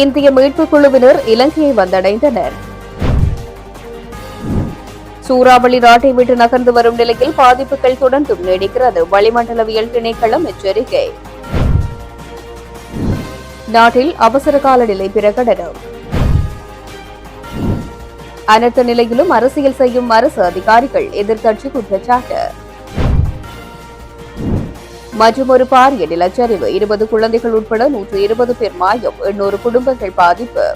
இந்திய மீட்புக் குழுவினர் இலங்கையை வந்தடைந்தனர். சூறாவளி நாட்டை விட்டு நகர்ந்து வரும் நிலையில் பாதிப்புகள் தொடர்ந்தும் நீடிக்கிறது. வளிமண்டலவியல் திணைக்களம் எச்சரிக்கை. நாட்டில் அவசர கால நிலை பிரகடனம். அனர்த்த நிலையிலும் அரசியல் செய்யும் அரசு அதிகாரிகள், எதிர்க்கட்சி குற்றச்சாட்டு. மற்றும் ஒரு பாரிய நிலச்சரிவு, 20 குழந்தைகள் உட்பட 120 பேர் மாயம், 800 குடும்பங்கள் பாதிப்பு.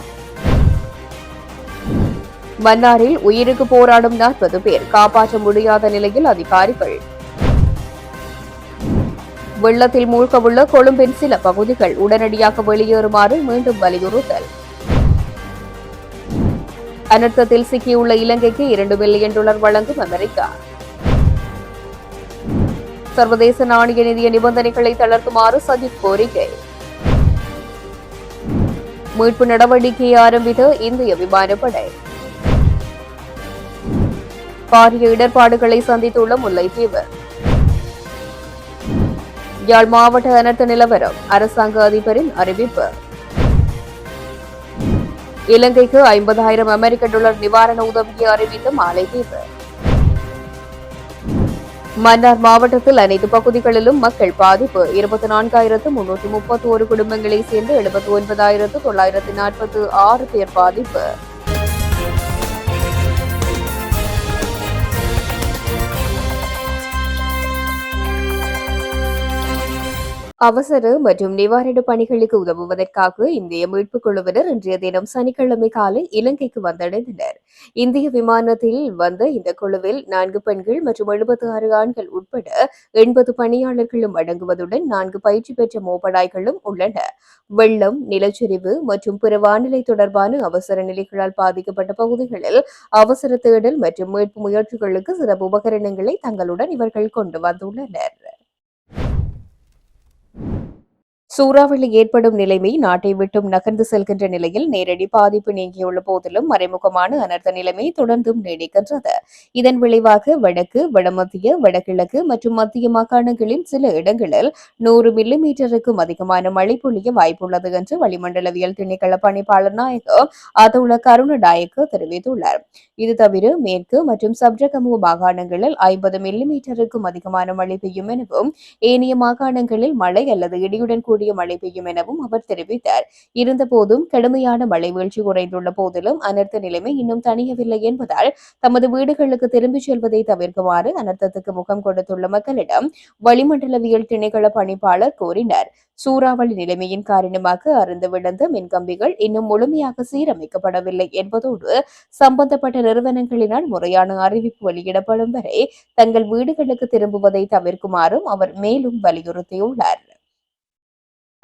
மன்னாரில் உயிருக்கு போராடும் 40 பேர், காப்பாற்ற முடியாத நிலையில் அதிகாரிகள். வெள்ளத்தில் மூழ்கவுள்ள கொழும்பின் சில பகுதிகள், உடனடியாக வெளியேறுமாறு மீண்டும் வலியுறுத்தல். அனர்த்தத்தில் சிக்கியுள்ள இலங்கைக்கு $2 பில்லியன் வழங்கும் அமெரிக்கா. சர்வதேச நாணய நிதிய நிபந்தனைகளை தளர்த்துமாறு சஜித் கோரிக்கை. மீட்பு நடவடிக்கையை ஆரம்பித்த இந்திய விமானப்படை. பாரிய இடர்பாடுகளை சந்தித்துள்ள முல்லைத்தீவு. யாழ் மாவட்ட அனர்த்த நிலவரம், அரசாங்க அதிபரின் அறிவிப்பு. இலங்கைக்கு $50,000 அமெரிக்க நிவாரண உதவியை அறிவித்த மாலைத்தீவு. மன்னார் மாவட்டத்தில் அனைத்து பகுதிகளிலும் மக்கள் பாதிப்பு, 24,331 குடும்பங்களைச் சேர்ந்து 79,946 பேர் பாதிப்பு. அவசர மற்றும் நிவாரண பணிகளுக்கு உதவுவதற்காக இந்திய மீட்புக் குழுவினர் இன்றைய தினம் சனிக்கிழமை காலை இலங்கைக்கு வந்தடைந்தனர். இந்திய விமானத்தில் வந்த இந்த குழுவில் 4 பெண்கள் மற்றும் 76 ஆண்கள் உட்பட 80 பணியாளர்களும் அடங்குவதுடன் 4 பயிற்சி பெற்ற மோப்படாய்களும் உள்ளன. வெள்ளம், நிலச்சரிவு மற்றும் பிற வானிலை தொடர்பான அவசர நிலைகளால் பாதிக்கப்பட்ட பகுதிகளில் அவசர தேடல் மற்றும் மீட்பு முயற்சிகளுக்கு சிறப்பு உபகரணங்களை தங்களுடன் இவர்கள் கொண்டு வந்துள்ளனர். சூறாவளி ஏற்படும் நிலைமை நாட்டை விட்டும் நகர்ந்து செல்கின்ற நிலையில் நேரடி பாதிப்பு நீங்கியுள்ள போதிலும் மறைமுகமான அனர்த்த நிலைமை தொடர்ந்தும் நீடிக்கின்றது. இதன் விளைவாக வடக்கு, வடமத்திய, வடகிழக்கு மற்றும் மத்திய மாகாணங்களில் சில இடங்களில் 100 மில்லிமீட்டருக்கும் அதிகமான மழை பொழிய வாய்ப்புள்ளது என்று வளிமண்டலவியல் திணைக்கள பணிப்பாளர் நாயகம் அதுல கருணநாயக்க தெரிவித்துள்ளார். இது தவிர மேற்கு மற்றும் சப்ரகமுவ மாகாணங்களில் 50 மில்லிமீட்டருக்கும் அதிகமான மழை பெய்யும் எனவும், ஏனைய மாகாணங்களில் மழை அல்லது இடியுடன் கூடிய மழை பெய்யும் எனவும் அவர் தெரிவித்தார். இருந்தபோதும் கடுமையான மழை வீழ்ச்சி குறைந்துள்ள போதிலும் அனர்த்த நிலைமை இன்னும் தணியவில்லை என்பதால் தமது வீடுகளுக்கு திரும்பிச் செல்வதை தவிர்க்குமாறு அனர்த்தத்துக்கு முகம் கொடுத்துள்ள மக்களிடம் வளிமண்டலவியல் திணைக்கள பணிப்பாளர் கோரினார். சூறாவளி நிலைமையின் காரணமாக அறுந்து விழுந்த மின்கம்பிகள் இன்னும் முழுமையாக சீரமைக்கப்படவில்லை என்பதோடு சம்பந்தப்பட்ட நிறுவனங்களினால் முறையான அறிவிப்பு வெளியிடப்படும் வரை தங்கள் வீடுகளுக்கு திரும்புவதை தவிர்க்குமாறும் அவர் மேலும் வலியுறுத்தியுள்ளார்.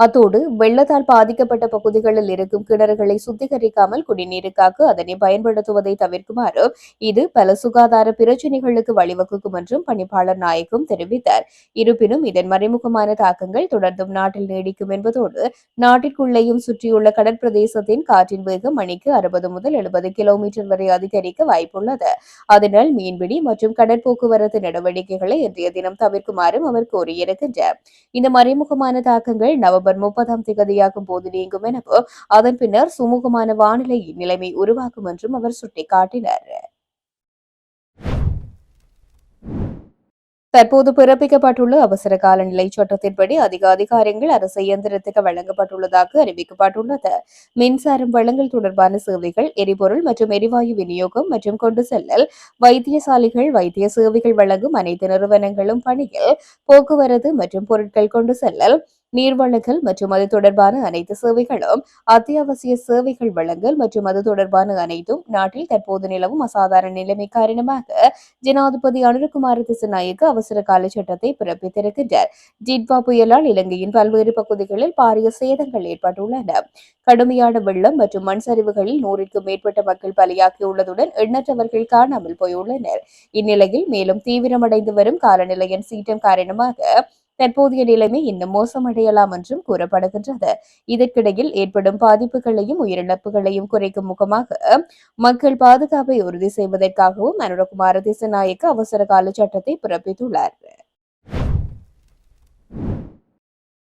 அத்தோடு வெள்ளத்தால் பாதிக்கப்பட்ட பகுதிகளில் இருக்கும் கிணறுகளை சுத்திகரிக்காமல் குடிநீருக்காக அதனை பயன்படுத்துவதை தவிர்க்குமாறு இது பல சுகாதார பிரச்சினைகளுக்கு வழிவகுக்கும் என்றும் பணிப்பாளர் நாயகம் தெரிவித்தார். இருப்பினும் இதன் மறைமுகமான தாக்கங்கள் தொடர்ந்தும் நாட்டில் நீடிக்கும் என்பதோடு நாட்டிற்குள்ளேயும் சுற்றியுள்ள கடற்பிரதேசத்தின் காற்றின் வேகம் மணிக்கு 60 முதல் 70 கிலோமீட்டர் வரை அதிகரிக்க வாய்ப்புள்ளது. அதனால் மீன்பிடி மற்றும் கடற்போக்குவரத்து நடவடிக்கைகளை இன்றைய தினம் தவிர்க்குமாறும் அவர் கோரியிருக்கின்றார். இந்த மறைமுகமான தாக்கங்கள் நவம்பர் 30 போது நீங்கும் எனவும் அதன் பின்னர் சுமூகமான வானிலை நிலைமை உருவாகும் என்றும் அவர் சுட்டிக்காட்டினார். தற்போது பிறப்பிக்கப்பட்டுள்ள அவசர கால நிலை சட்டத்தின்படி அதிக அதிகாரங்கள் அரசு இயந்திரத்துக்கு வழங்கப்பட்டுள்ளதாக அறிவிக்கப்பட்டுள்ளது. மின்சாரம் வழங்கல் தொடர்பான சேவைகள், எரிபொருள் மற்றும் எரிவாயு விநியோகம் மற்றும் கொண்டு செல்லல், வைத்தியசாலைகள், வைத்திய சேவைகள் வழங்கும் அனைத்து நிறுவனங்களும் பணியில், போக்குவரத்து மற்றும் பொருட்கள் கொண்டு செல்லல், நீர்வழங்கல் மற்றும் அது தொடர்பான அனைத்து சேவைகளும், அத்தியாவசிய சேவைகள் வழங்கல் மற்றும் அது தொடர்பான அனைத்தும் நாட்டில் தற்போது நிலவும் அசாதாரண நிலைமை காரணமாக ஜனாதிபதி அனுரகுமார திசாநாயக்க அவசர கால சட்டத்தை பிறப்பித்திருக்கின்றார். டிட்வா புயலால் இலங்கையின் பல்வேறு பகுதிகளில் பாரிய சேதங்கள் ஏற்பட்டுள்ளன. கடுமையான வெள்ளம் மற்றும் மண் சரிவுகளில் 100க்கும் மேற்பட்ட மக்கள் பலியாகியுள்ளதுடன் எண்ணற்றவர்கள் காணாமல் போயுள்ளனர். இந்நிலையில் மேலும் தீவிரமடைந்து வரும் காலநிலையின் சீற்றம் காரணமாக தற்போதைய நிலைமை இன்னும் மோசமடையலாம் என்றும் கூறப்படுகின்றது. இதற்கிடையில் ஏற்படும் பாதிப்புகளையும் உயிரிழப்புகளையும் குறைக்கும் முகமாக மக்கள் பாதுகாப்பை உறுதி செய்வதற்காகவும் அனுரகுமார திசாநாயக்க அவசர கால சட்டத்தை பிறப்பித்துள்ளார்.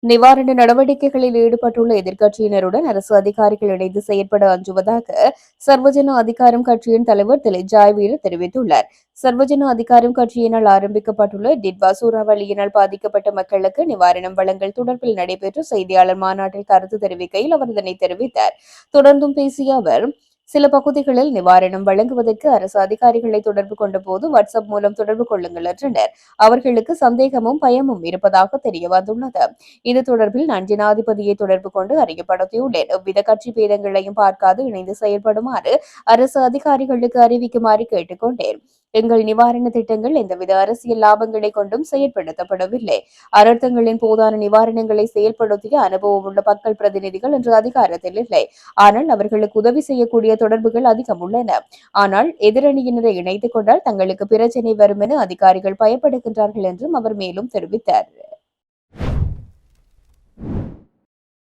நிவாரண நடவடிக்கைகளில் ஈடுபட்டுள்ள எதிர்க்கட்சியினருடன் அரசு அதிகாரிகள் இணைந்து செயற்பட அஞ்சுவதாக சர்வஜன அதிகாரம் கட்சியின் தலைவர் திரு ஜாய்வீர தெரிவித்துள்ளார். சர்வஜன அதிகாரம் கட்சியினால் ஆரம்பிக்கப்பட்டுள்ள டிட்வா சூறாவளியினால் பாதிக்கப்பட்ட மக்களுக்கு நிவாரணம் வழங்கல் தொடர்பில் நடைபெற்ற செய்தியாளர் மாநாட்டில் கருத்து தெரிவிக்கையில் அவர் இதனை தெரிவித்தார். தொடர்ந்தும் பேசிய அவர், சில பகுதிகளில் நிவாரணம் வழங்குவதற்கு அரசு அதிகாரிகளை தொடர்பு கொண்டபோது வாட்ஸ்அப் மூலம் தொடர்பு கொள்ளுங்கள் என்றனர். அவர்களுக்கு சந்தேகமும் பயமும் இருப்பதாக தெரியவந்துள்ளது. இது தொடர்பில் நான் ஜனாதிபதியை தொடர்பு கொண்டு அறியப்படுத்தியுள்ளேன். எவ்வித கட்சி பேதங்களையும் பார்க்காது இணைந்து செயல்படுமாறு அரசு அதிகாரிகளுக்கு அறிவிக்குமாறு கேட்டுக் கொண்டேன். எங்கள் நிவாரண திட்டங்கள் எந்தவித அரசியல் லாபங்களை கொண்டும் செயல்படுத்தப்படவில்லை. அரர்த்தங்களின் போதான நிவாரணங்களை செயல்படுத்திய அனுபவம் உள்ள மக்கள் பிரதிநிதிகள் இன்று அதிகாரத்தில் இல்லை. ஆனால் அவர்களுக்கு உதவி செய்யக்கூடிய தொடர்புகள் அதிகம் உள்ளன. ஆனால் எதிரணியினரை இணைத்துக் கொண்டால் தங்களுக்கு பிரச்சினை வரும் என அதிகாரிகள் பயப்படுகின்றார்கள் என்றும் அவர் மேலும் தெரிவித்தார்.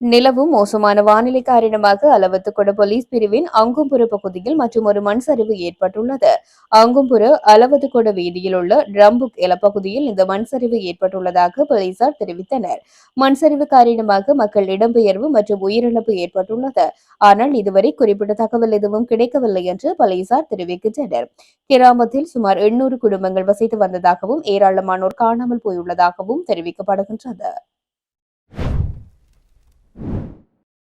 நிலவும் மோசமான வானிலை காரணமாக அளவத்துக்கொட போலீஸ் பிரிவின் அங்கும்புர பகுதியில் மற்றும் ஒரு மண் சரிவு ஏற்பட்டுள்ளது. அங்கும்புர அளவத்துக்கொட வீதியில் உள்ள ரம்புக் எலப்பகுதியில் இந்த மண் சரிவு ஏற்பட்டுள்ளதாக போலீசார் தெரிவித்தனர். மண் சரிவு காரணமாக மக்கள் இடம்பெயர்வு மற்றும் உயிரிழப்பு ஏற்பட்டுள்ளது. ஆனால் இதுவரை குறிப்பிட்ட தகவல் எதுவும் கிடைக்கவில்லை என்று போலீசார் தெரிவிக்கின்றனர். கிராமத்தில் சுமார் 800 குடும்பங்கள் வசித்து வந்ததாகவும் ஏராளமானோர் காணாமல் போயுள்ளதாகவும் தெரிவிக்கப்படுகின்றது.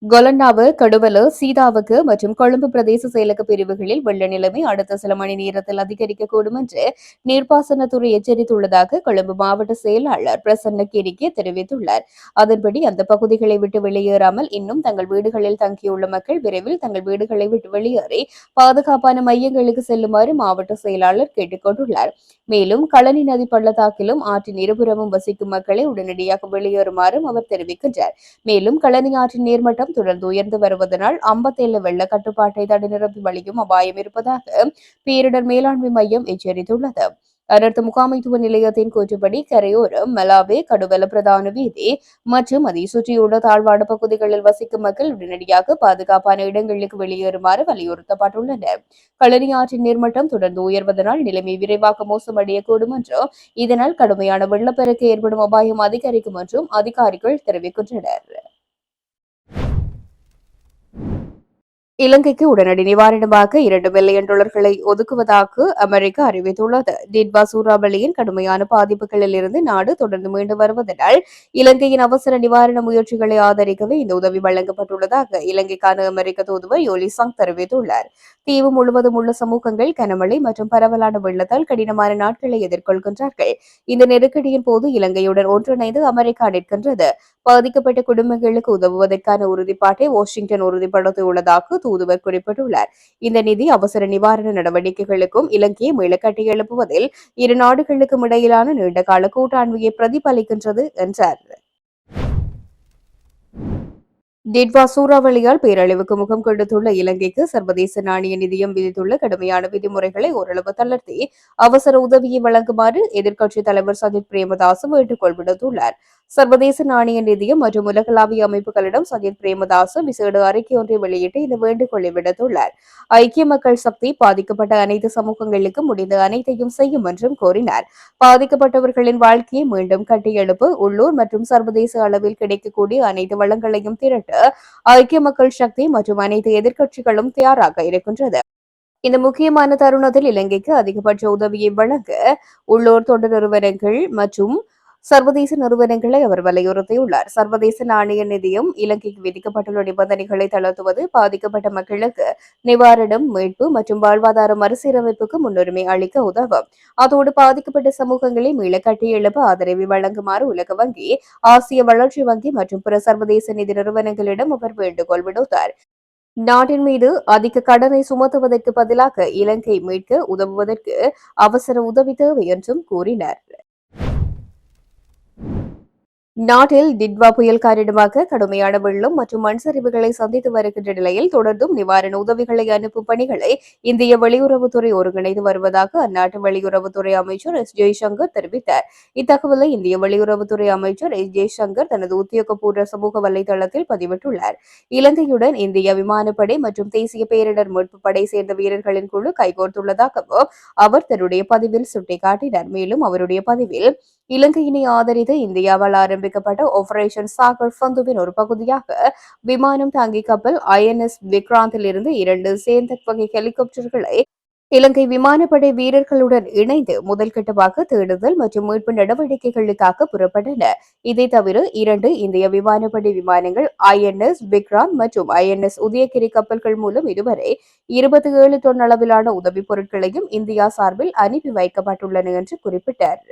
கொலன்னாவு, கடுவல, சீதாவுக்கு மற்றும் கொழும்பு பிரதேச செயலக பிரிவுகளில் வெள்ள நிலைமை அடுத்த சில மணி நேரத்தில் அதிகரிக்கக்கூடும் என்று நீர்ப்பாசனத்துறை எச்சரித்துள்ளதாக கொழும்பு மாவட்ட செயலாளர் பிரசன்ன கிரிக்கே தெரிவித்துள்ளார். அதன்படி அந்த பகுதிகளை விட்டு வெளியேறாமல் இன்னும் தங்கள் வீடுகளில் தங்கியுள்ள மக்கள் விரைவில் தங்கள் வீடுகளை விட்டு வெளியேறி பாதுகாப்பான மையங்களுக்கு செல்லுமாறு மாவட்ட செயலாளர் கேட்டுக் கொண்டுள்ளார். மேலும் களனி நதி பள்ளத்தாக்கிலும் ஆற்றின் இருபுறமும் வசிக்கும் மக்களை உடனடியாக வெளியேறுமாறும் அவர் தெரிவிக்கின்றார். மேலும் களனி ஆற்றின் நீர்மட்டம் தொடர்ந்து உயர்ந்து வருவதனால் 57 வெள்ள கட்டுப்பாட்டை தடுநிரப்பி வழியும் அபாயம் இருப்பதாக பேரிடர் மேலாண்மை மையம் எச்சரித்துள்ளது. அனர்த்த முகாமைத்துவ நிலையத்தின் கூற்றுப்படி கரையோரம், மலாவே, கடுவல பிரதான வீதி மற்றும் அதை சுற்றியுள்ள தாழ்வான பகுதிகளில் வசிக்கும் மக்கள் உடனடியாக பாதுகாப்பான இடங்களுக்கு வெளியேறுமாறு வலியுறுத்தப்பட்டுள்ளனர். களனி ஆற்றின் நீர்மட்டம் தொடர்ந்து உயர்வதனால் நிலைமை விரைவாக மோசமடையக்கூடும் என்றும் இதனால் கடுமையான வெள்ளப்பெருக்கு ஏற்படும் அபாயம் அதிகரிக்கும் என்றும் அதிகாரிகள் தெரிவிக்கின்றனர். இலங்கைக்கு உடனடி நிவாரணமாக $2 பில்லியன் ஒதுக்குவதாக அமெரிக்கா அறிவித்துள்ளது. டிட்வா சூறாவளியின் கடுமையான பாதிப்புகளில் இருந்து நாடு தொடர்ந்து மீண்டு வருவதனால் இலங்கையின் அவசர நிவாரண முயற்சிகளை ஆதரிக்கவே இந்த உதவி வழங்கப்பட்டுள்ளதாக இலங்கைக்கான அமெரிக்க தூதுவர் யோலி சங் தெரிவித்துள்ளார். தீவு முழுவதும் உள்ள சமூகங்கள் கனமழை மற்றும் பரவலான வெள்ளத்தால் கடினமான நாட்களை எதிர்கொள்கின்றார்கள். இந்த நெருக்கடியின் போது இலங்கையுடன் ஒன்றிணைந்து அமெரிக்கா நிற்கின்றது. பாதிக்கப்பட்ட குடும்பங்களுக்கு உதவுவதற்கான உறுதிப்பாட்டை வாஷிங்டன் உறுதிப்படுத்தியுள்ளதாக தூதுவர் குறிப்பிட்டுள்ளார். இந்த நிதி அவசர நிவாரண நடவடிக்கைகளுக்கும் இலங்கையை மீள கட்டியெழுப்புவதில் இரு நாடுகளுக்கும் இடையிலான நீண்டகால கூட்டாண்மையை பிரதிபலிக்கின்றது என்றார். டிட்வா சூறாவளியால் பேரழிவுக்கு முகம் கொடுத்துள்ள இலங்கைக்கு சர்வதேச நாணய நிதியம் விதித்துள்ள கடுமையான விதிமுறைகளை ஓரளவு தளர்த்தி அவசர உதவியை வழங்குமாறு எதிர்க்கட்சித் தலைவர் சஜித் பிரேமதாச வேண்டுகோள் விடுத்துள்ளார். சர்வதேச நாணய நிதியம் மற்றும் உலகளாவிய அமைப்புகளிடம் சஜித் பிரேமதாச விசேட அறிக்கை ஒன்றை வெளியிட்டு இந்த வேண்டுகோளை விடுத்துள்ளார். ஐக்கிய மக்கள் சக்தி பாதிக்கப்பட்ட அனைத்து சமூகங்களுக்கும் முடிந்த அனைத்தையும் செய்யும் என்றும் கூறினார். பாதிக்கப்பட்டவர்களின் வாழ்க்கையை மீண்டும் கட்டியெழுப்ப உள்ளூர் மற்றும் சர்வதேச அளவில் கிடைக்கக்கூடிய அனைத்து வளங்களையும் திரட்ட ஐக்கிய மக்கள் சக்தி மற்றும் அனைத்து எதிர்க்கட்சிகளும் தயாராக இருக்கின்றது. இந்த முக்கியமான தருணத்தில் இலங்கைக்கு அதிகபட்ச உதவியை வழங்க உள்ளூர் தொண்டு நிறுவனங்கள் மற்றும் சர்வதேச நிறுவனங்களை அவர் வலியுறுத்தியுள்ளார். சர்வதேச நாணய நிதியம் இலங்கைக்கு விதிக்கப்பட்டுள்ள நிபந்தனைகளை தளர்த்துவது, பாதிக்கப்பட்ட மக்களுக்கு நிவாரணம், மீட்பு மற்றும் வாழ்வாதார மறுசீரமைப்புக்கு முன்னுரிமை அளிக்க உதவும். அதோடு பாதிக்கப்பட்ட சமூகங்களை மீள கட்டியெழுப்ப ஆதரவை வழங்குமாறு உலக வங்கி, ஆசிய வளர்ச்சி வங்கி மற்றும் பிற சர்வதேச நிதி நிறுவனங்களிடம் அவர் வேண்டுகோள் விடுத்தார். நாட்டின் மீது அதிக கடனை சுமத்துவதற்கு பதிலாக இலங்கை மீட்க உதவுவதற்கு அவசர உதவி தேவை என்றும் கூறினார். நாட்டில் டிட்வா புயல் காரணமாக கடுமையான வெள்ளம் மற்றும் மண் சரிவுகளை சந்தித்து வருகின்ற நிலையில் தொடர்ந்தும் நிவாரண உதவிகளை அனுப்பும் பணிகளை இந்திய வெளியுறவுத்துறை ஒருங்கிணைந்து வருவதாக அந்நாட்டு வெளியுறவுத்துறை அமைச்சர் எஸ் ஜெய்சங்கர் தெரிவித்தார். இத்தகவலை இந்திய வெளியுறவுத்துறை அமைச்சர் எஸ் ஜெய்சங்கர் தனது உத்தியோகபூர்வ சமூக வலைதளத்தில் பதிவிட்டுள்ளார். இலங்கையுடன் இந்திய விமானப்படை மற்றும் தேசிய பேரிடர் மீட்பு படை சேர்ந்த வீரர்களின் குழு கைகோர்த்துள்ளதாகவும் அவர் தன்னுடைய பதிவில் சுட்டிக்காட்டினார். மேலும் அவருடைய பதிவில் இலங்கையினை ஆதரித்து இந்தியாவால் ஆரம்பிக்கப்பட்ட ஆபரேஷன் சாகர் ஃபந்துவின் ஒரு பகுதியாக விமானம் தாங்கி கப்பல் INS விக்ராந்தில் இருந்து 2 சேந்தக் வகை ஹெலிகாப்டர்களை இலங்கை விமானப்படை வீரர்களுடன் இணைந்து முதல்கட்டமாக தேடுதல் மற்றும் மீட்பு நடவடிக்கைகளுக்காக புறப்பட்டன. இதை தவிர 2 இந்திய விமானப்படை விமானங்கள் INS விக்ராந்த் மற்றும் INS உதயகிரி கப்பல்கள் மூலம் இதுவரை 27 தொன் அளவிலான உதவிப் பொருட்களையும் இந்தியா சார்பில் அனுப்பி வைக்கப்பட்டுள்ளன என்று குறிப்பிட்டார்.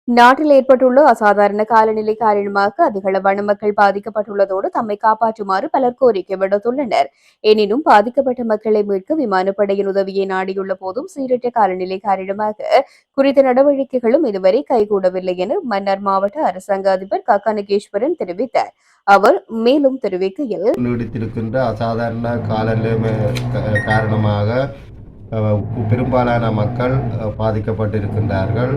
நாட்டில் ஏற்பட்டுள்ள அசாதாரண காலநிலை காரணமாக அதிகளவான மக்கள் பாதிக்கப்பட்டுள்ளதோடு தம்மை காப்பாற்றுமாறு பலர் கோரிக்கை விடுத்துள்ளனர். எனினும் பாதிக்கப்பட்ட மக்களை மீட்க விமானப்படையின் உதவியை நாடியுள்ள போதும் சீரற்ற காலநிலை காரணமாக குறித்த நடவடிக்கைகளும் இதுவரை கைகூடவில்லை என மன்னார் மாவட்ட அரசாங்க அதிபர் கனகேஸ்வரன் தெரிவித்தார். அவர் மேலும் தெரிவிக்கையில், நீடித்திருக்கின்ற அசாதாரண காலநிலை காரணமாக பெரும்பாலான மக்கள் பாதிக்கப்பட்டிருக்கின்றார்கள்.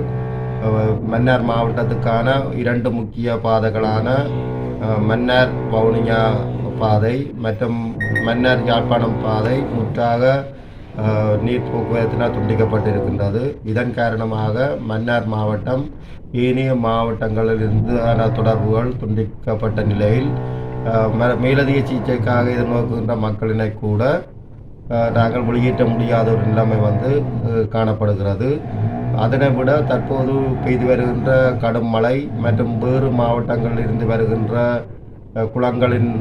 மன்னார் மாவட்டத்துக்கான 2 முக்கிய பாதைகளான மன்னார் வவுனியா பாதை மற்றும் மன்னார் யாழ்ப்பாணம் பாதை முற்றாக நீர் போக்குவரத்தினால் துண்டிக்கப்பட்டிருக்கின்றது. இதன் காரணமாக மன்னார் மாவட்டம் ஏனைய மாவட்டங்களிலிருந்து தொடர்புகள் துண்டிக்கப்பட்ட நிலையில் மேலதிக சிகிச்சைக்காக எதிர்நோக்குகின்ற மக்களினை கூட நாங்கள் வெளியேற்ற முடியாத ஒரு நிலைமை காணப்படுகிறது. அதனை விட தற்போது பெய்து வருகின்ற கடும் மழை மற்றும் வேறு மாவட்டங்களில் இருந்து வருகின்ற குளங்களின்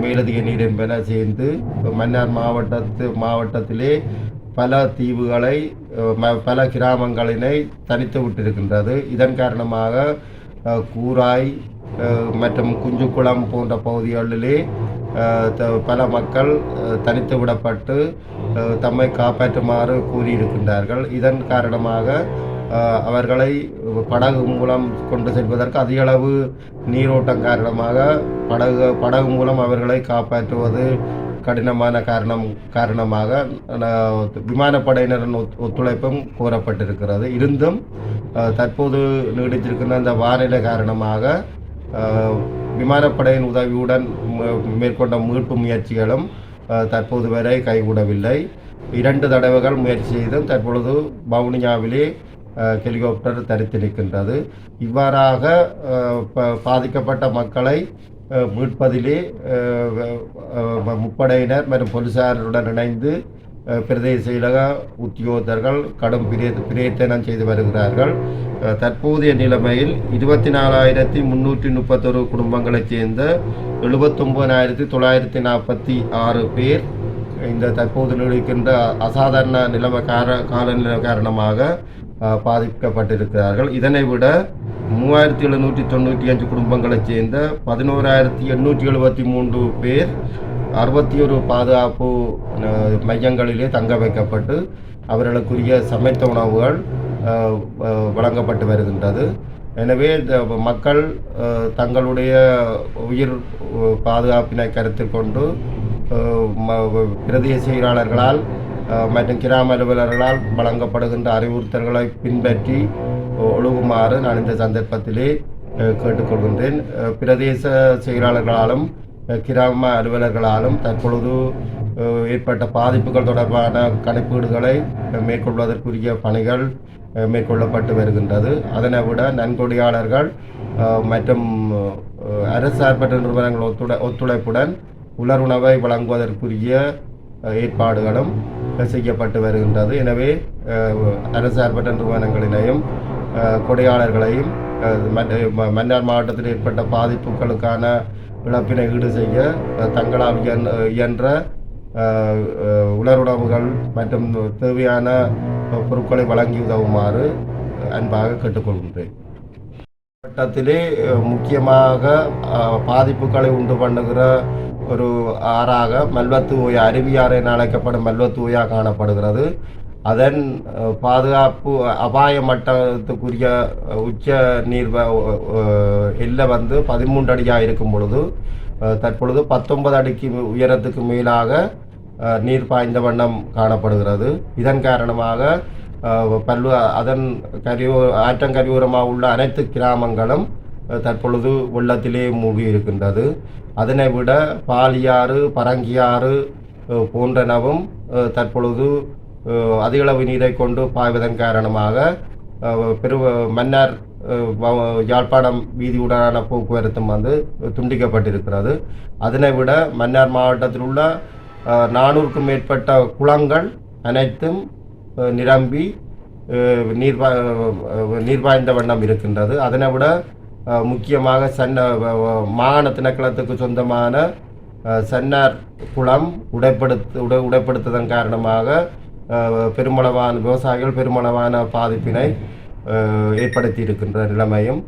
மேலதிக நீர் என்பன சேர்ந்து மன்னார் மாவட்டத்திலே பல தீவுகளை பல கிராமங்களினை தனித்து விட்டிருக்கின்றது. இதன் காரணமாக கூராய் மற்றும் குஞ்சுக்குளம் போன்ற பகுதிகளிலே பல மக்கள் தனித்து விடப்பட்டு தம்மை காப்பாற்றுமாறு கூறியிருக்கின்றார்கள். இதன் காரணமாக அவர்களை படகு மூலம் கொண்டு செல்வதற்கு அதிகளவு நீரோட்டம் காரணமாக படகு மூலம் அவர்களை காப்பாற்றுவது கடினமான காரணமாக விமானப்படையினரின் ஒத்துழைப்பும் கோரப்பட்டிருக்கிறது. இருந்தும் தற்போது நீடித்திருக்கின்ற அந்த வானிலை காரணமாக விமானப்படையின் உதவியுடன் மேற்கொண்ட மீட்பு முயற்சிகளும் தற்போது வரை கைகூடவில்லை. 2 தடவைகள் முயற்சி செய்தும் தற்பொழுது வவுனியாவிலே ஹெலிகாப்டர் தரித்திருக்கின்றது. இவ்வாறாக பாதிக்கப்பட்ட மக்களை மீட்பதிலே முப்படையினர் மற்றும் போலீசாருடன் இணைந்து பிரதேச செயலக உத்தியோகத்தர்கள் கடும் பிரயத்தனம் செய்து வருகிறார்கள். தற்போதைய நிலைமையில் 24,331 குடும்பங்களைச் சேர்ந்த 79,946 பேர் இந்த தற்போது நீடிக்கின்ற அசாதாரண நிலைமை காலநிலை காரணமாக பாதிக்கப்பட்டிருக்கிறார்கள். இதனை விட 3,795 குடும்பங்களைச் சேர்ந்த 11,873 பேர் 61 பாதுகாப்பு மையங்களிலே தங்க வைக்கப்பட்டு அவர்களுக்குரிய சமைத்த உணவுகள் வழங்கப்பட்டு வருகின்றது. எனவே மக்கள் தங்களுடைய உயிர் பாதுகாப்பினை கருத்தில் கொண்டு பிரதேச செயலாளர்களால் மற்றும் கிராம அலுவலர்களால் வழங்கப்படுகின்ற அறிவுறுத்தல்களை பின்பற்றி ஒழுகுமாறு நான் இந்த சந்தர்ப்பத்திலே கேட்டுக்கொள்கின்றேன். பிரதேச செயலாளர்களாலும் கிராம அலுவலர்களாலும் தற்பொழுது ஏற்பட்ட பாதிப்புகள் தொடர்பான கணிப்பீடுகளை மேற்கொள்வதற்குரிய பணிகள் மேற்கொள்ளப்பட்டு வருகின்றது. அதனை விட நன்கொடையாளர்கள் மற்றும் அரசு சார்பற்ற நிறுவனங்கள் ஒத்துழைப்புடன் உலருணவை வழங்குவதற்குரிய ஏற்பாடுகளும் செய்யப்பட்டு வருகின்றது. எனவே அரசு சார்பற்ற நிறுவனங்களினையும் கொடையாளர்களையும் மன்னார் மாவட்டத்தில் ஏற்பட்ட பாதிப்புகளுக்கான இழப்பினை ஈடு செய்ய தங்களால் இயன்ற உலருணவுகள் மற்றும் தேவையான பொருட்களை வழங்கி உதவுமாறு அன்பாக கேட்டுக்கொள்கின்றேன். மாவட்டத்திலே முக்கியமாக பாதிப்புகளை உண்டு பண்ணுகிற ஒரு ஆறாக மல்வத்து ஓயா, அருவியாறு என அழைக்கப்படும் மல்வத்து ஓயா காணப்படுகிறது. அதன் பாதுகாப்பு அபாய மட்டத்துக்குரிய உச்ச நீர் எல்லை 13 அடியாக இருக்கும் பொழுது தற்பொழுது 19 அடிக்கு உயரத்துக்கு மேலாக நீர் பாய்ந்த வண்ணம் காணப்படுகிறது. இதன் காரணமாக அதன் ஆற்றங்கரையோரமாக உள்ள அனைத்து கிராமங்களும் தற்பொழுது வெள்ளத்திலே மூழ்கி இருக்கின்றது. அதனை விட பாலியாறு, பரங்கியாறு போன்றனவும் தற்பொழுது அதிகளவு நீரை கொண்டு பாய்வதன் காரணமாக மன்னார் யாழ்ப்பாணம் வீதியுடனான போக்குவரத்தும் துண்டிக்கப்பட்டிருக்கிறது. அதனை விட மன்னார் மாவட்டத்தில் உள்ள 400க்கும் மேற்பட்ட குளங்கள் அனைத்தும் நிரம்பி நீர்வாய்ந்த வண்ணம் இருக்கின்றது. அதனை விட முக்கியமாக மாகாண திணைக்களத்துக்கு சொந்தமான சன்னார் குளம் உடைப்படுத்துவதன் காரணமாக பெருமளவான விவசாயிகள் பெருமளவான பாதிப்பினை ஏற்படுத்தி இருக்கின்ற நிலைமையும்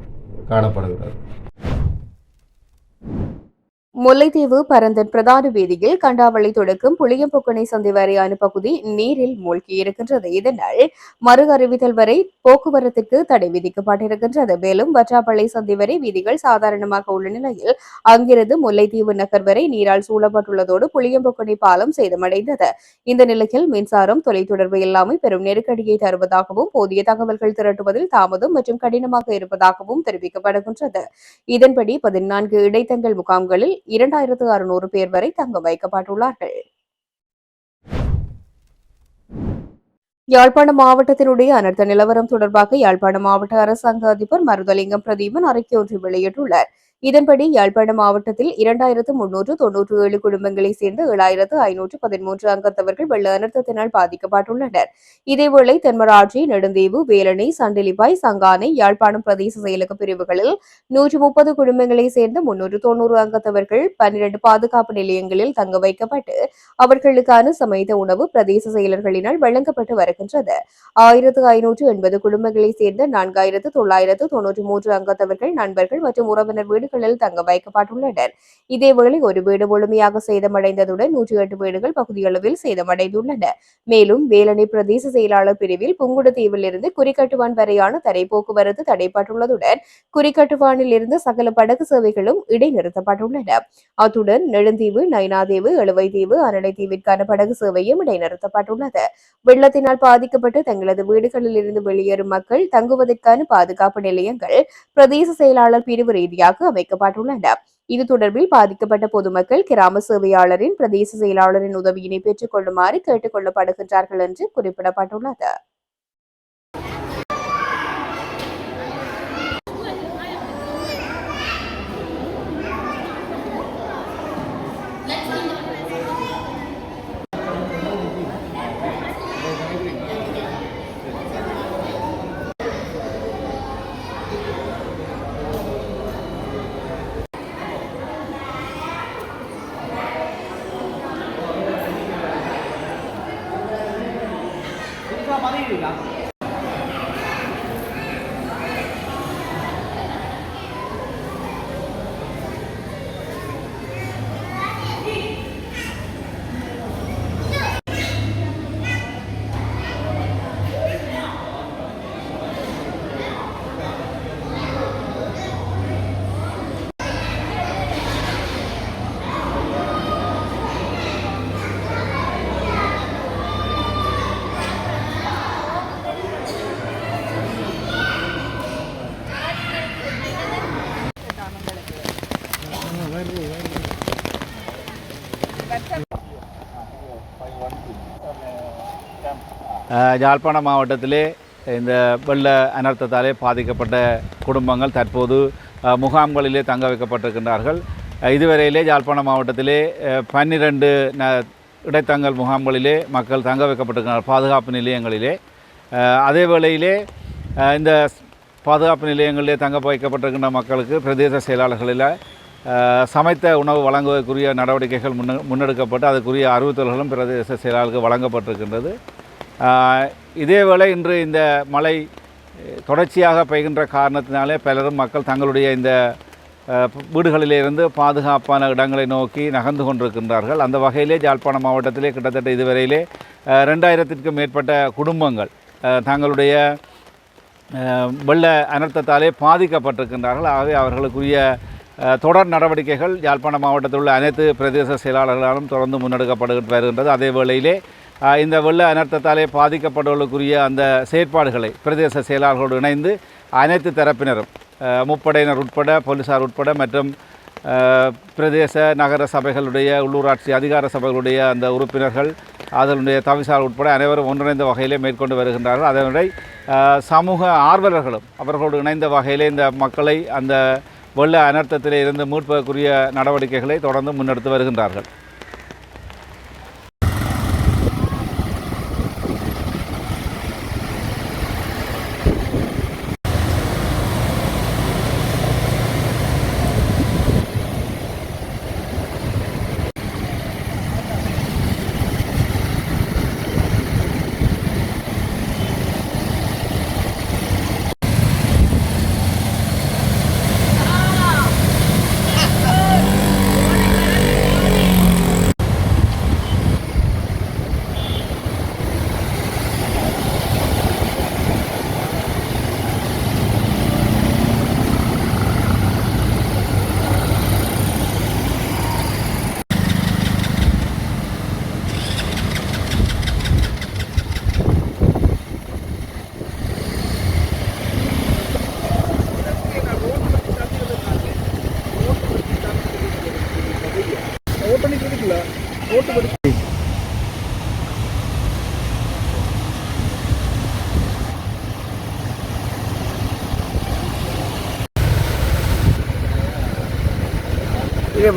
காணப்படுகிறது. முல்லைத்தீவு பரந்தன் பிரதான வீதியில் கண்டாவளை தொடக்கம் புளியம்பொக்கனை சந்தை வரையான பகுதி நீரில் மூழ்கியிருக்கின்றது. இதனால் மறு அறிவித்தல் வரை போக்குவரத்துக்கு தடை விதிக்கப்பட்டிருக்கின்றது. மேலும் வற்றாப்பளை சந்தை வரை வீதிகள் சாதாரணமாக உள்ள நிலையில் அங்கிருந்து முல்லைத்தீவு நகர் வரை நீரால் சூழப்பட்டுள்ளதோடு புளியம்பொக்கனை பாலம் சேதமடைந்தது. இந்த நிலையில் மின்சாரம் தொலைத்தொடர்பு இல்லாமல் பெரும் நெருக்கடியை தருவதாகவும் போதிய தகவல்கள் திரட்டுவதில் தாமதம் மற்றும் கடினமாக இருப்பதாகவும் தெரிவிக்கப்படுகின்றது. இதன்படி 14 இடைத்தங்கல் முகாம்களில் 2600 பேர் வரை தங்க வைக்கப்பட்டுள்ளார்கள். யாழ்ப்பாணம் மாவட்டத்தினுடைய அனர்த்த நிலவரம் தொடர்பாக யாழ்ப்பாணம் மாவட்ட அரசாங்க அதிபர் மருதலிங்கம் பிரதீபன் அறிக்கை ஒன்று வெளியிட்டுள்ளார். இதன்படி யாழ்ப்பாணம் மாவட்டத்தில் 2397 குடும்பங்களைச் சேர்ந்த 7513 அங்கத்தவர்கள் வெள்ள அனர்த்தத்தினால் பாதிக்கப்பட்டுள்ளனர். இதேவேளை தென்மராட்சி, நெடுந்தீவு, வேலணை, சண்டிலிப்பாய், சங்கானை, யாழ்ப்பாணம் பிரதேச செயலக பிரிவுகளில் 130 குடும்பங்களைச் சேர்ந்த 390 அங்கத்தவர்கள் 12 பாதுகாப்பு நிலையங்களில் தங்க வைக்கப்பட்டு அவர்களுக்கான சமைத்த உணவு பிரதேச செயலர்களினால் வழங்கப்பட்டு வருகின்றது. 1580 குடும்பங்களைச் சேர்ந்த 4993 அங்கத்தவர்கள் நண்பர்கள் மற்றும் உறவினர் வீடுகளில் தங்க வைக்கப்பட்டுள்ளனர். இதேவேளை ஒரு வீடு முழுமையாக சேதமடைந்ததுடன் 108 வீடுகள் பகுதியளவில் சேதமடைந்துள்ளன. மேலும் வேலணை பிரதேச செயலாளர் பிரிவில் புங்குடுதீவில் இருந்து குறிக்கட்டுவான் வரையான தரை போக்குவரத்து தடைப்பட்டுள்ளதுடன் குறிக்கட்டுவானில் இருந்து சகல படகு சேவைகளும் இடைநிறுத்தப்பட்டுள்ளன. அத்துடன் நெடுந்தீவு, நைனாதீவு, எழுவைதீவு, அனலைதீவிற்கான படகு சேவையும் இடைநிறுத்தப்பட்டுள்ளது. வெள்ளத்தினால் பாதிக்கப்பட்டு தங்களது வீடுகளில் இருந்து வெளியேறும் மக்கள் தங்குவதற்கான பாதுகாப்பு நிலையங்கள் பிரதேச செயலாளர் பிரிவு ரீதியாக அமைக்கப்பட்டுள்ளன. இது தொடர்பில் பாதிக்கப்பட்ட பொதுமக்கள் கிராம சேவையாளரின் பிரதேச செயலாளரின் உதவியினை பெற்றுக் கொள்ளுமாறு கேட்டுக் கொள்ளப்படுகின்றார்கள் என்று குறிப்பிடப்பட்டுள்ளது. யாழ்ப்பாணம் மாவட்டத்திலே இந்த வெள்ள அனர்த்தத்தாலே பாதிக்கப்பட்ட குடும்பங்கள் தற்போது முகாம்களிலே தங்க வைக்கப்பட்டிருக்கின்றார்கள். இதுவரையிலே யாழ்ப்பாணம் மாவட்டத்திலே 12 இடைத்தங்கல் முகாம்களிலே மக்கள் தங்க வைக்கப்பட்டிருக்கிறார்கள் பாதுகாப்பு நிலையங்களிலே. அதே வேளையிலே இந்த பாதுகாப்பு நிலையங்களிலே தங்க வைக்கப்பட்டிருக்கின்ற மக்களுக்கு பிரதேச செயலாளர்களில் சமைத்த உணவு வழங்குவதற்குரிய நடவடிக்கைகள் முன்னெடுக்கப்பட்டு அதற்குரிய அறிவுறுத்தல்களும் பிரதேச செயலாளருக்கு வழங்கப்பட்டிருக்கின்றது. இதேவேளை இன்று இந்த மழை தொடர்ச்சியாக பெய்கின்ற காரணத்தினாலே பலரும் மக்கள் தங்களுடைய இந்த வீடுகளிலிருந்து பாதுகாப்பான இடங்களை நோக்கி நகர்ந்து கொண்டிருக்கின்றார்கள். அந்த வகையிலே யாழ்ப்பாணம் மாவட்டத்திலே கிட்டத்தட்ட இதுவரையிலே 2000க்கும் மேற்பட்ட குடும்பங்கள் தங்களுடைய வெள்ள அனர்த்தத்தாலே பாதிக்கப்பட்டிருக்கின்றார்கள். ஆகவே அவர்களுக்குரிய தொடர் நடவடிக்கைகள் யாழ்ப்பாணம் மாவட்டத்தில் உள்ள அனைத்து பிரதேச செயலாளர்களாலும் தொடர்ந்து முன்னெடுக்கப்பட்டு வருகின்றது. அதே வேளையிலே இந்த வெள்ள அனர்த்தத்தாலே பாதிக்கப்பட்டவர்களுக்குரிய அந்த செயற்பாடுகளை பிரதேச செயலாளர்களோடு இணைந்து அனைத்து தரப்பினரும் முப்படையினர் உட்பட போலீசார் உட்பட மற்றும் பிரதேச நகர சபைகளுடைய உள்ளூராட்சி அதிகார சபைகளுடைய அந்த உறுப்பினர்கள் அதனுடைய தவிசால் உட்பட அனைவரும் ஒன்றிணைந்த வகையிலே மேற்கொண்டு வருகின்றார்கள். அதனுடைய சமூக ஆர்வலர்களும் அவர்களோடு இணைந்த வகையிலே இந்த மக்களை அந்த வெள்ள அனர்த்தத்திலே இருந்து மீட்பதற்குரிய நடவடிக்கைகளை தொடர்ந்து முன்னெடுத்து வருகின்றார்கள்.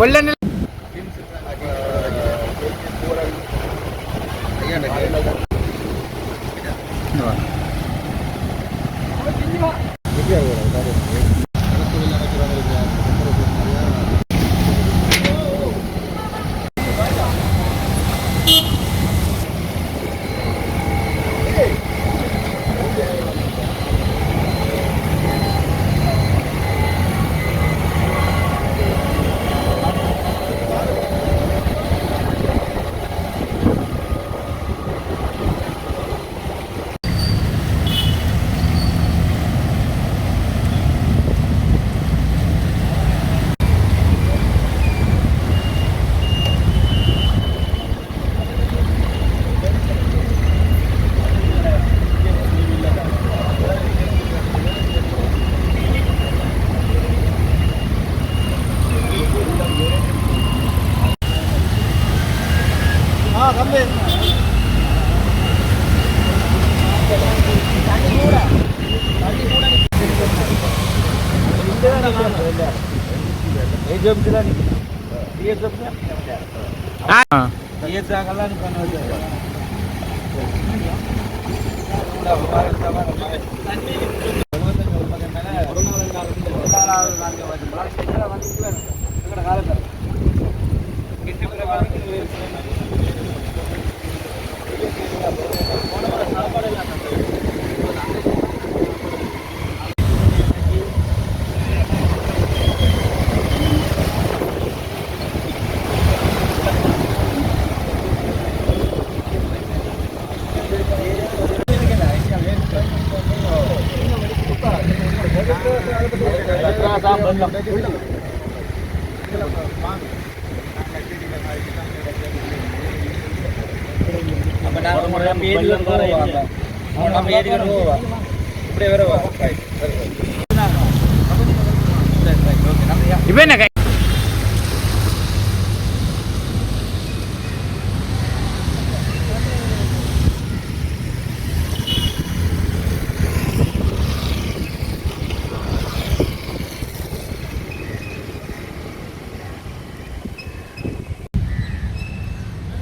வெள்ள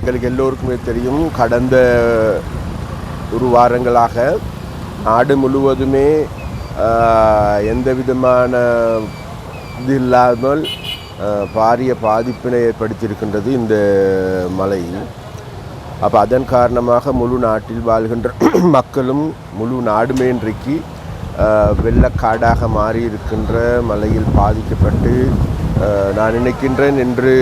எங்களுக்கு எல்லோருக்குமே தெரியும், கடந்த ஒரு வாரங்களாக நாடு முழுவதுமே எந்த விதமான இது இல்லாமல் பாரிய பாதிப்பினை ஏற்படுத்தியிருக்கின்றது இந்த மழை. அப்போ அதன் காரணமாக முழு நாட்டில் வாழ்கின்ற மக்களும் முழு நாடுமே இன்றைக்கு வெள்ளக்காடாக மாறி இருக்கின்ற மழையில் பாதிக்கப்பட்டு நான் நினைக்கின்றேன் என்று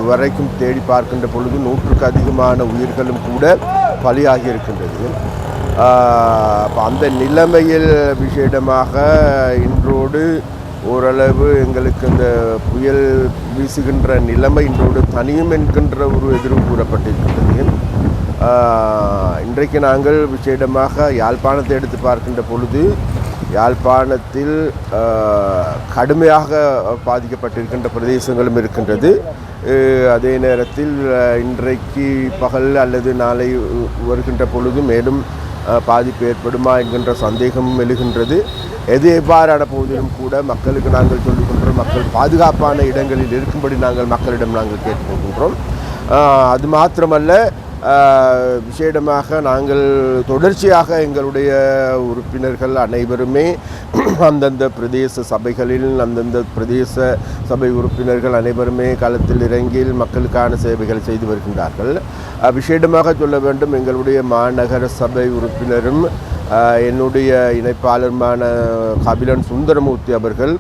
வரைக்கும் தேடி பார்க்கின்ற பொழுது 100க்கு அதிகமான உயிர்களும் கூட பலியாகி இருக்கின்றது. அந்த நிலைமையில் விசேடமாக இன்றோடு ஓரளவு எங்களுக்கு இந்த புயல் வீசுகின்ற நிலைமை இன்றோடு தனியும் என்கின்ற ஒரு எதிர்வு கூறப்பட்டிருக்கின்றது. இன்றைக்கு நாங்கள் விசேடமாக யாழ்ப்பாணத்தை எடுத்து பார்க்கின்ற பொழுது யாழ்ப்பாணத்தில் கடுமையாக பாதிக்கப்பட்டிருக்கின்ற பிரதேசங்களும் இருக்கின்றது. அதே நேரத்தில் இன்றைக்கு பகல் அல்லது நாளை வருகின்ற பொழுது மேலும் பாதிப்பு ஏற்படுமா என்கின்ற சந்தேகமும் எழுகின்றது. எது எவ்வாறான போதிலும் கூட மக்களுக்கு நாங்கள் சொல்லுகின்றோம், மக்கள் பாதுகாப்பான இடங்களில் இருக்கும்படி மக்களிடம் நாங்கள் கேட்டுக்கொள்கின்றோம். அது மாத்திரமல்ல, விசேடமாக நாங்கள் தொடர்ச்சியாக எங்களுடைய உறுப்பினர்கள் அனைவருமே அந்தந்த பிரதேச சபைகளில் அந்தந்த பிரதேச சபை உறுப்பினர்கள் அனைவருமே களத்தில் இறங்கி மக்களுக்கான சேவைகள் செய்து வருகின்றார்கள். விசேடமாக சொல்ல வேண்டும், எங்களுடைய மாநகர சபை உறுப்பினரும் என்னுடைய இணைப்பாளருமான கபிலன் சுந்தரமூர்த்தி அவர்கள்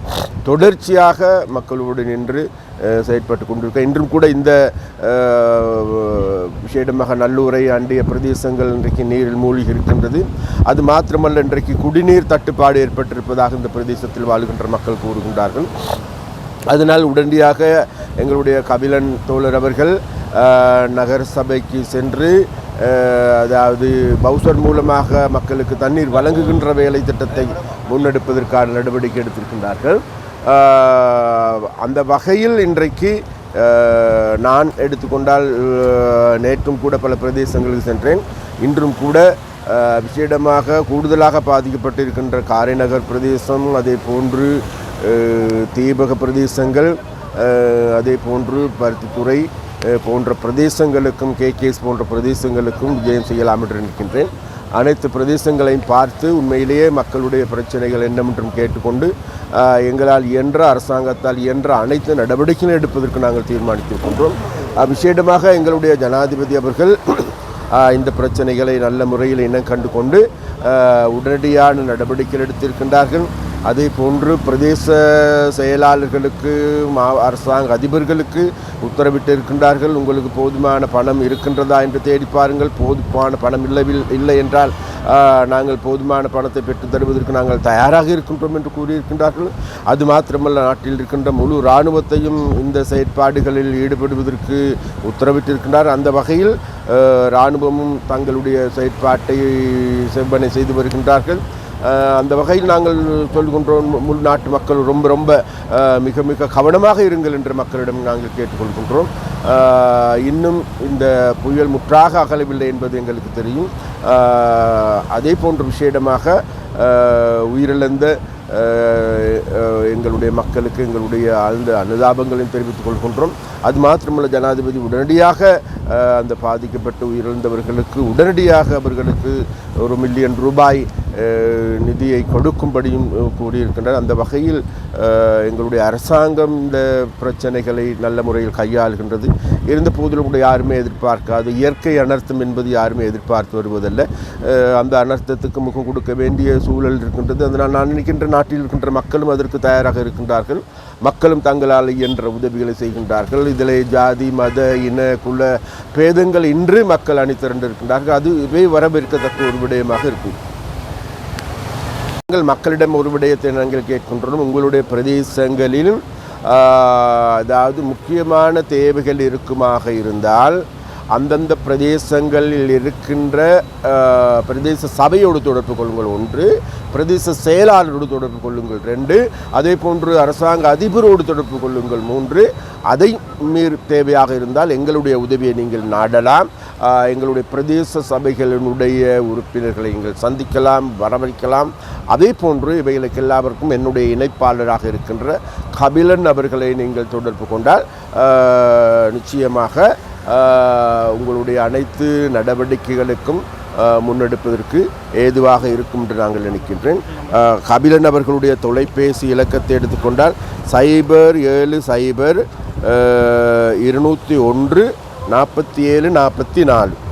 தொடர்ச்சியாக மக்களோடு நின்று செயற்பட்டு கொண்டிருக்க. இன்றும் கூட இந்த விசேடமாக நல்லூரை அண்டிய பிரதேசங்கள் இன்றைக்கு நீரில் மூழ்கி இருக்கின்றது. அது மாத்திரமல்ல, இன்றைக்கு குடிநீர் தட்டுப்பாடு ஏற்பட்டிருப்பதாக இந்த பிரதேசத்தில் வாழ்கின்ற மக்கள் கூறுகின்றார்கள். அதனால் உடனடியாக எங்களுடைய கபிலன் தோழர் அவர்கள் நகர சபைக்கு சென்று அதாவது பவுசர் மூலமாக மக்களுக்கு தண்ணீர் வழங்குகின்ற வேலை திட்டத்தை முன்னெடுப்பதற்கான நடவடிக்கை எடுத்திருக்கின்றார்கள். அந்த வகையில் இன்றைக்கு நான் எடுத்துக்கொண்டால் நேற்றும் கூட பல பிரதேசங்களுக்கு சென்றேன். இன்றும் கூட விசேடமாக கூடுதலாக பாதிக்கப்பட்டிருக்கின்ற காரைநகர் பிரதேசம், அதே போன்று தீபக பிரதேசங்கள், அதே போன்று பருத்தித்துறை போன்ற பிரதேசங்களுக்கும் கேகேஎஸ் போன்ற பிரதேசங்களுக்கும் விஜயம் செய்யலாம் என்று நினைக்கின்றேன். அனைத்து பிரதேசங்களையும் பார்த்து உண்மையிலேயே மக்களுடைய பிரச்சனைகள் என்னவென்றும் கேட்டுக்கொண்டு எங்களால் இயன்ற, அரசாங்கத்தால் இயன்ற அனைத்து நடவடிக்கைகள் எடுப்பதற்கு நாங்கள் தீர்மானித்திருக்கின்றோம். விசேடமாக எங்களுடைய ஜனாதிபதி அவர்கள் இந்த பிரச்சனைகளை நல்ல முறையில் இனம் கண்டு கொண்டு உடனடியான நடவடிக்கைகள் எடுத்திருக்கின்றார்கள். அதே போன்று பிரதேச செயலாளர்களுக்கு அரசாங்க அதிபர்களுக்கு உத்தரவிட்டு இருக்கின்றார்கள். உங்களுக்கு போதுமான பணம் இருக்கின்றதா என்று தேடி பாருங்கள். போதுமான பணம் இல்லை என்றால் நாங்கள் போதுமான பணத்தை பெற்று தருவதற்கு நாங்கள் தயாராக இருக்கின்றோம் என்று கூறியிருக்கின்றார்கள். அது மாத்திரமல்ல, நாட்டில் இருக்கின்ற முழு இராணுவத்தையும் இந்த செயற்பாடுகளில் ஈடுபடுவதற்கு உத்தரவிட்டிருக்கின்றார். அந்த வகையில் இராணுவமும் தங்களுடைய செயற்பாட்டை செவ்வனை செய்து வருகின்றார்கள். அந்த வகையில் நாங்கள் சொல்கின்றோம், உள்நாட்டு மக்கள் ரொம்ப மிக மிக கவனமாக இருங்கள் என்று மக்களிடம் நாங்கள் கேட்டுக்கொள்கின்றோம். இன்னும் இந்த புயல் முற்றாக அகலவில்லை என்பது எங்களுக்கு தெரியும். அதே போன்ற விசேடமாக உயிரிழந்த எங்களுடைய மக்களுக்கு எங்களுடைய ஆழ்ந்த அனுதாபங்களையும் தெரிவித்துக் கொள்கின்றோம். அது மாத்திரமல்ல, ஜனாதிபதி உடனடியாக அந்த பாதிக்கப்பட்டு உயிரிழந்தவர்களுக்கு உடனடியாக அவர்களுக்கு 1 மில்லியன் ரூபாய் நிதியை கொடுக்கும்படியும் கூறியிருக்கின்றனர். அந்த வகையில் எங்களுடைய அரசாங்கம் இந்த பிரச்சனைகளை நல்ல முறையில் கையாளுகின்றது. இருந்த போதிலும் கூட யாருமே எதிர்பார்க்காது, இயற்கை அனர்த்தம் என்பது யாருமே எதிர்பார்த்து வருவதல்ல. அந்த அனர்த்தத்துக்கு முகம் கொடுக்க வேண்டிய சூழல் இருக்கின்றது. அதனால் நான் நினைக்கின்ற நாட்டில் இருக்கின்ற மக்களும் அதற்கு தயாராக இருக்கின்றார்கள். மக்களும் தங்களால் இயன்ற உதவிகளை செய்கின்றார்கள். இதில் ஜாதி, மத, இன, குல பேதங்கள் இன்று மக்கள் அணிதிரண்டிருக்கின்றார்கள். அதுவே வரவேற்கத்தக்க ஒரு விடயமாக இருக்கும். மக்களிடம் ஒரு விடயத்தை நாங்கள் கேட்கின்றோம். உங்களுடைய பிரதேசங்களில் அதாவது முக்கியமான தேவைகள் இருக்குமாக இருந்தால் அந்தந்த பிரதேசங்களில் இருக்கின்ற பிரதேச சபையோடு தொடர்பு கொள்ளுங்கள் 1, பிரதேச செயலாளரோடு தொடர்பு கொள்ளுங்கள் 2, அதே போன்று அரசாங்க அதிபரோடு தொடர்பு கொள்ளுங்கள் 3. அதை மீறி தேவையாக இருந்தால் எங்களுடைய உதவியை நீங்கள் நாடலாம். எங்களுடைய பிரதேச சபைகளினுடைய உறுப்பினர்களை நீங்கள் சந்திக்கலாம், வரவழைக்கலாம். அதே போன்று இவைகளுக்கு எல்லாருக்கும் என்னுடைய இணைப்பாளராக இருக்கின்ற கபிலன் அவர்களை நீங்கள் தொடர்பு கொண்டால் நிச்சயமாக உங்களுடைய அனைத்து நடவடிக்கைகளுக்கும் முன்னெடுப்பதற்கு ஏதுவாக இருக்கும் என்று நாங்கள் நினைக்கின்றேன். கபிலன் அவர்களுடைய தொலைபேசி இலக்கத்தை எடுத்துக்கொண்டால் 0700 201 47 44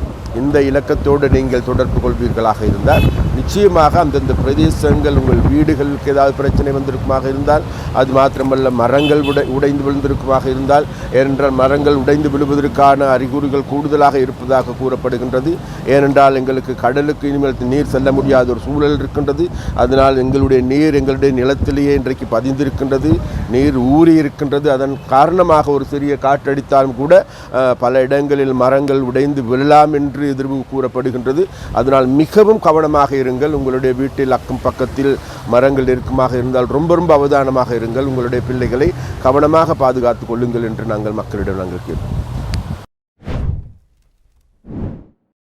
இந்த இலக்கத்தோடு நீங்கள் தொடர்பு கொள்வீர்களாக இருந்தால் நிச்சயமாக அந்தந்த பிரதேசங்கள் உங்கள் வீடுகளுக்கு ஏதாவது பிரச்சனை வந்திருக்குமாக இருந்தால், அது மாத்திரமல்ல மரங்கள் உடைந்து விழுந்திருக்குமாக இருந்தால், ஏனென்றால் மரங்கள் உடைந்து விழுவதற்கான அறிகுறிகள் கூடுதலாக இருப்பதாக கூறப்படுகின்றது. ஏனென்றால் எங்களுக்கு கடலுக்கு இனிமேல் நீர் செல்ல முடியாத ஒரு சூழல் இருக்கின்றது. அதனால் எங்களுடைய நீர் எங்களுடைய நிலத்திலேயே இன்றைக்கு பதிந்திருக்கின்றது, நீர் ஊறி இருக்கின்றது. அதன் காரணமாக ஒரு சிறிய காற்றடித்தாலும் கூட பல இடங்களில் மரங்கள் உடைந்து விழலாம் என்று எதிர்வு கூறப்படுகின்றது. அதனால் மிகவும் கவனமாக இருங்கள். இருங்கள். உங்களுடைய வீட்டில் அக்கம் பக்கத்தில் மரங்கள் இருக்குமாக இருந்தால் ரொம்ப ரொம்ப அவதானமாக இருங்கள். உங்களுடைய பிள்ளைகளை கவனமாக பாதுகாத்துக் கொள்ளுங்கள் என்று நாங்கள் மக்களிடம் நாங்கள் கேட்போம்.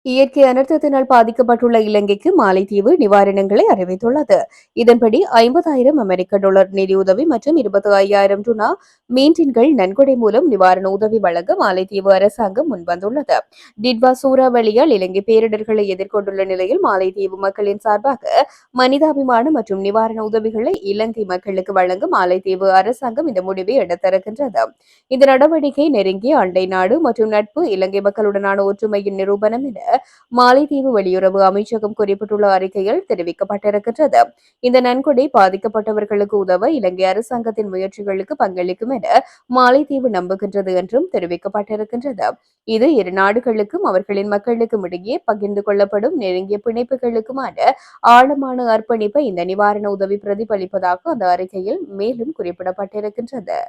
இயற்கை அனர்த்தத்தினால் பாதிக்கப்பட்டுள்ள இலங்கைக்கு மாலைத்தீவு நிவாரணங்களை அறிவித்துள்ளது. இதன்படி $50,000 நிதியுதவி மற்றும் 25,000 டுனா மீன்டின்கள் நன்கொடை மூலம் நிவாரண உதவி வழங்க மாலைத்தீவு அரசாங்கம் முன்வந்துள்ளது. டிட்வா சூறாவளியால் இலங்கை பேரிடர்களை எதிர்கொண்டுள்ள நிலையில் மாலைத்தீவு மக்களின் சார்பாக மனிதாபிமான மற்றும் நிவாரண உதவிகளை இலங்கை மக்களுக்கு வழங்க மாலைத்தீவு அரசாங்கம் இந்த முடிவை எடுத்திருக்கின்றது. இந்த நடவடிக்கை நெருங்கிய அண்டை நாடு மற்றும் நட்பு இலங்கை மக்களுடனான ஒற்றுமையின் நிரூபணம் என மாலைத்தீவு வெளியுறவு அமைச்சகம் குறிப்பிட்டுள்ள அறிக்கையில் தெரிவிக்கப்பட்டிருக்கின்றது. இந்த நன்கொடை பாதிக்கப்பட்டவர்களுக்கு உதவ இலங்கை அரசாங்கத்தின் முயற்சிகளுக்கு பங்களிக்கும் என மாலைத்தீவு நம்புகின்றது என்றும் தெரிவிக்கப்பட்டிருக்கின்றது. இது இரு நாடுகளுக்கும் அவர்களின் மக்களுக்கும் இடையே பகிர்ந்து கொள்ளப்படும் நெருங்கிய பிணைப்புகளுக்குமான ஆழமான அர்ப்பணிப்பை இந்த நிவாரண உதவி பிரதிபலிப்பதாக அந்த அறிக்கையில் மேலும் குறிப்பிடப்பட்டிருக்கின்றது.